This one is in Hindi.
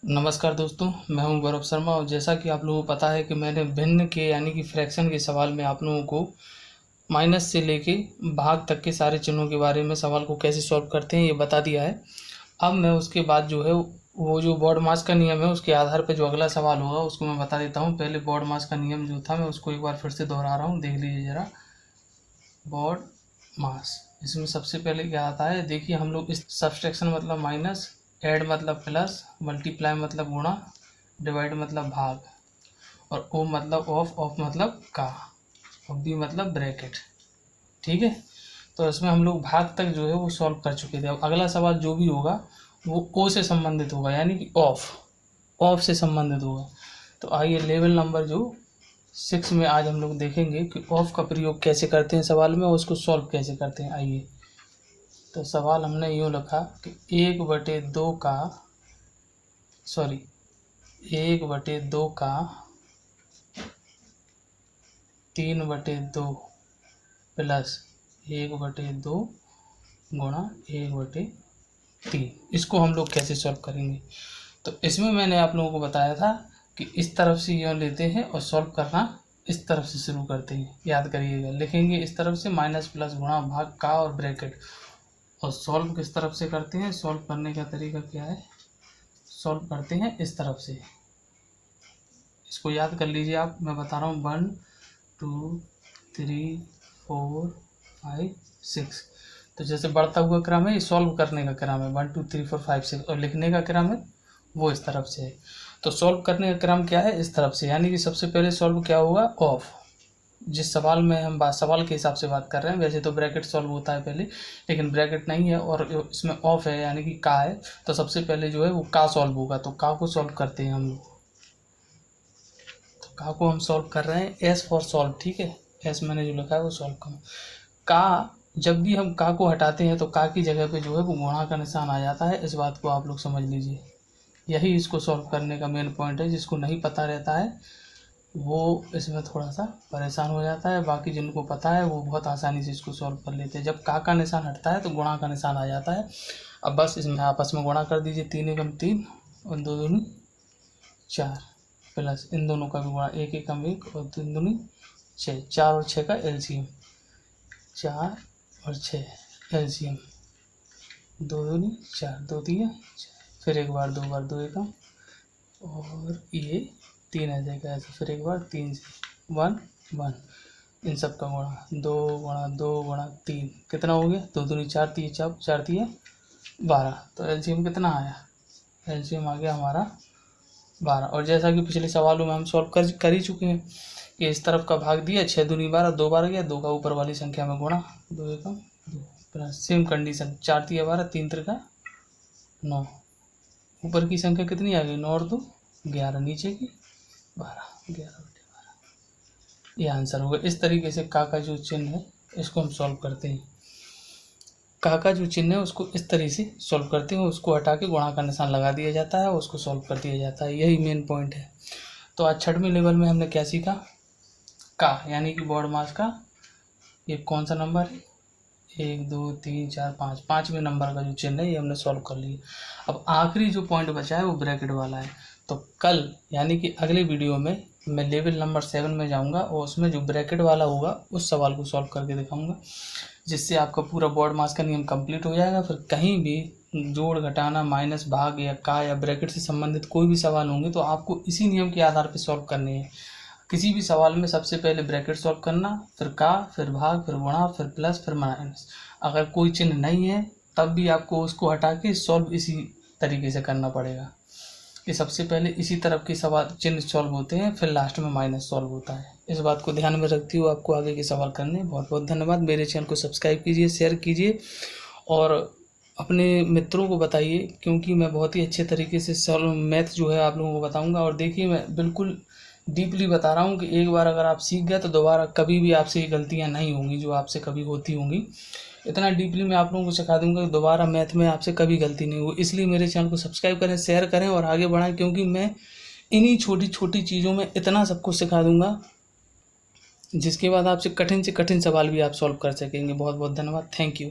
नमस्कार दोस्तों, मैं हूं गौरव शर्मा। और जैसा कि आप लोगों को पता है कि मैंने भिन्न के यानी कि फ्रैक्शन के सवाल में आप लोगों को माइनस से लेके भाग तक के सारे चिन्हों के बारे में सवाल को कैसे सॉल्व करते हैं ये बता दिया है। अब मैं उसके बाद जो है वो जो बॉड मास का नियम है उसके आधार पर जो अगला सवाल होगा उसको मैं बता देता हूँ। पहले बॉड मास का नियम जो था मैं उसको एक बार फिर से दोहरा रहा हूँ, देख लीजिए ज़रा। बॉड मास, इसमें सबसे पहले क्या आता है, देखिए हम लोग इस सब्सट्रैक्शन मतलब माइनस, ऐड मतलब प्लस, मल्टीप्लाई मतलब गुणा, डिवाइड मतलब भाग, और ओ मतलब ऑफ मतलब का, और बी मतलब ब्रैकेट। ठीक है, तो इसमें हम लोग भाग तक जो है वो सॉल्व कर चुके थे। अब अगला सवाल जो भी होगा वो ओ से संबंधित होगा, यानी कि ऑफ से संबंधित होगा। तो आइए लेवल नंबर जो 6 में आज हम लोग देखेंगे कि ऑफ का प्रयोग कैसे करते हैं सवाल में और उसको सॉल्व कैसे करते हैं। आइए, तो सवाल हमने यूँ लिखा कि 1/2 का 3/2 प्लस 1/2 गुणा 1/3, इसको हम लोग कैसे सॉल्व करेंगे। तो इसमें मैंने आप लोगों को बताया था कि इस तरफ से यूँ लेते हैं और सॉल्व करना इस तरफ से शुरू करते हैं। याद करिएगा, लिखेंगे इस तरफ से माइनस प्लस गुणा भाग का और ब्रैकेट, और सॉल्व किस तरफ से करते हैं। सॉल्व करने का तरीका क्या है, सॉल्व करते हैं इस तरफ से। इसको याद कर लीजिए आप, मैं बता रहा हूँ 1 2 3 4 5 6। तो जैसे बढ़ता हुआ क्रम है, ये सॉल्व करने का क्रम है 1 2 3 4 5 6, और लिखने का क्रम है वो इस तरफ से है। तो सॉल्व करने का क्रम क्या है, इस तरफ से, यानी कि सबसे पहले सॉल्व क्या होगा, ऑफ। जिस सवाल में हम सवाल के हिसाब से बात कर रहे हैं, वैसे तो ब्रैकेट सॉल्व होता है पहले, लेकिन ब्रैकेट नहीं है और इसमें ऑफ है यानी कि का है, तो सबसे पहले जो है वो का सॉल्व होगा। तो का को सॉल्व करते हैं हम लोग। तो का को हम सॉल्व कर रहे हैं, एस फॉर सॉल्व। ठीक है, एस मैंने जो लिखा है वो सॉल्व कर का। जब भी हम का को हटाते हैं तो का की जगह पे जो है वो गुणा का निशान आ जाता है। इस बात को आप लोग समझ लीजिए, यही इसको सॉल्व करने का मेन पॉइंट है। जिसको नहीं पता रहता है वो इसमें थोड़ा सा परेशान हो जाता है, बाकी जिनको पता है वो बहुत आसानी से इसको सॉल्व कर लेते हैं। जब का निशान हटता है तो गुणा का निशान आ जाता है। अब बस इसमें आपस में गुणा कर दीजिए, 3 एकम 3 और 2 दूनी 4, प्लस इन दोनों का भी गुणा, 1 एकम 1 और 3 दूनी 6, 4 और 6 का एलसीएम, 4 और 6 एलसीएम, 2 दूनी 4, 2 दिए 6, फिर एक बार 2 बार 2 एकम, और ये 3 आ जाएगा ऐसे, फिर एक बार 3 से 1 1, इन सब का गुणा 2 गुणा 2 गुणा 3, कितना हो गया, 2 दूनी 4, 3 4, 4 3 12। तो एलसीएम कितना आया, एलसीएम आ गया हमारा 12। और जैसा कि पिछले सवालों में हम सॉल्व कर ही चुके हैं कि इस तरफ का भाग दिया, 6 दूनी 12, 2 बार गया, 2 का ऊपर वाली संख्या में गुणा, 2 एकम 2, प्लस सेम कंडीशन, 4 3 12, 3 3 9, ऊपर की संख्या कितनी आ गई, 9 और 2 11, नीचे की 12, 11/12, ये आंसर होगा। इस तरीके से का जो चिन्ह है इसको हम सॉल्व करते हैं। का जो चिन्ह है उसको इस तरीके से सॉल्व करते हैं, उसको हटा के गुणा का निशान लगा दिया जाता है और उसको सॉल्व कर दिया जाता है, यही मेन पॉइंट है। तो आज 6वें लेवल में हमने क्या सीखा, का यानी कि बॉड मास का ये कौन सा नंबर है, 1 2 3 4 5, 5वें नंबर का जो चिन्ह है ये हमने सॉल्व कर लिया। अब आखिरी जो पॉइंट बचा है वो ब्रैकेट वाला है। तो कल यानी कि अगले वीडियो में मैं लेवल नंबर 7 में जाऊंगा और उसमें जो ब्रैकेट वाला होगा उस सवाल को सॉल्व करके दिखाऊंगा, जिससे आपका पूरा बॉड मास का नियम कंप्लीट हो जाएगा। फिर कहीं भी जोड़ घटाना, माइनस, भाग या का या ब्रैकेट से संबंधित कोई भी सवाल होंगे तो आपको इसी नियम के आधार पर सॉल्व करने हैं। किसी भी सवाल में सबसे पहले ब्रैकेट सॉल्व करना, फिर का, फिर भाग, फिर गुणा, फिर प्लस, फिर माइनस। अगर कोई चिन्ह नहीं है तब भी आपको उसको हटा के सॉल्व इसी तरीके से करना पड़ेगा कि सबसे पहले इसी तरफ के सवाल चिन्ह सॉल्व होते हैं, फिर लास्ट में माइनस सॉल्व होता है। इस बात को ध्यान में रखते हुए आपको आगे के सवाल करने। बहुत बहुत धन्यवाद। मेरे चैनल को सब्सक्राइब कीजिए, शेयर कीजिए और अपने मित्रों को बताइए, क्योंकि मैं बहुत ही अच्छे तरीके से सॉल्व मैथ जो है आप लोगों को बताऊंगा। और देखिए, मैं बिल्कुल डीपली बता रहा हूँ कि एक बार अगर आप सीख गए तो दोबारा कभी भी आपसे ये गलतियाँ नहीं होंगी जो आपसे कभी होती होंगी। इतना डीपली मैं आप लोगों को सिखा दूंगा कि दोबारा मैथ में आपसे कभी गलती नहीं होगी। इसलिए मेरे चैनल को सब्सक्राइब करें, शेयर करें और आगे बढ़ाएं, क्योंकि मैं इन्हीं छोटी छोटी चीज़ों में इतना सब कुछ सिखा दूंगा जिसके बाद आपसे कठिन से कठिन सवाल भी आप सॉल्व कर सकेंगे। बहुत बहुत धन्यवाद। Thank you.